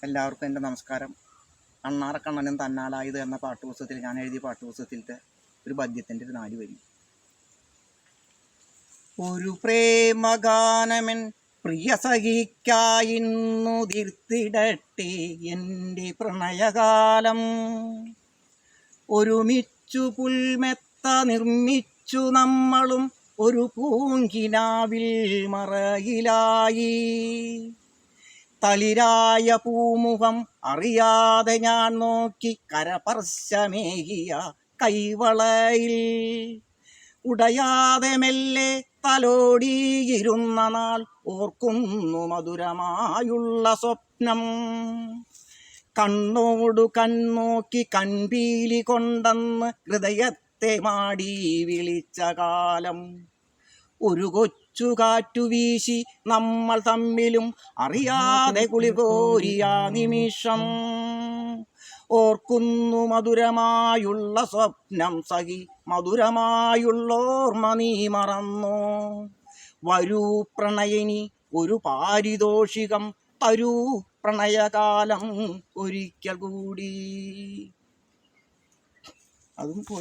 എല്ലാവർക്കും എൻ്റെ നമസ്കാരം. അണ്ണാറക്കണ്ണനും തന്നാലായത് എന്ന പാട്ടുപുസ്തകത്തിൽ ഞാൻ എഴുതിയ പാട്ടുപുസ്തകത്തിലത്തെ ഒരു പദ്യത്തിൻ്റെ ഒരു 4 വരി. ഒരു പ്രേമഗാനമൻ പ്രിയ സഖിക്കായിന്നു തീർത്തിടട്ടെ എൻ്റെ പ്രണയകാലം. ഒരുമിച്ചു പുൽമെത്ത നിർമ്മിച്ചു നമ്മളും ഒരു പൂങ്കിനാവിൽ മറയിലായി. തളിരായ പൂമുഖം അറിയാതെ ഞാൻ നോക്കി കരപർശമേകിയ കൈവളയിൽ ഉടയാതെ മെല്ലെ തലോടിയിരുന്ന നാൾ ഓർക്കുന്നു മധുരമായുള്ള സ്വപ്നം. കണ്ണോടു കണ്ണോക്കി കൺപീലി കൊണ്ടെന്ന് ഹൃദയത്തെ മാടി വിളിച്ച കാലം. ഒരു കൊച്ചു കാറ്റു വീശി നമ്മൾ തമ്മിലും അറിയാതെ കുളികോരിയ നിമിഷം. ഓർക്കുന്നു മധുരമായുള്ള സ്വപ്നം സഖി, മധുരമായുള്ളോർമ്മ നീ മറന്നോ? വരൂ പ്രണയിനി ഒരു പാരിതോഷികം തരൂ പ്രണയകാലം ഒരിക്കൽ കൂടി. അതും പോയി.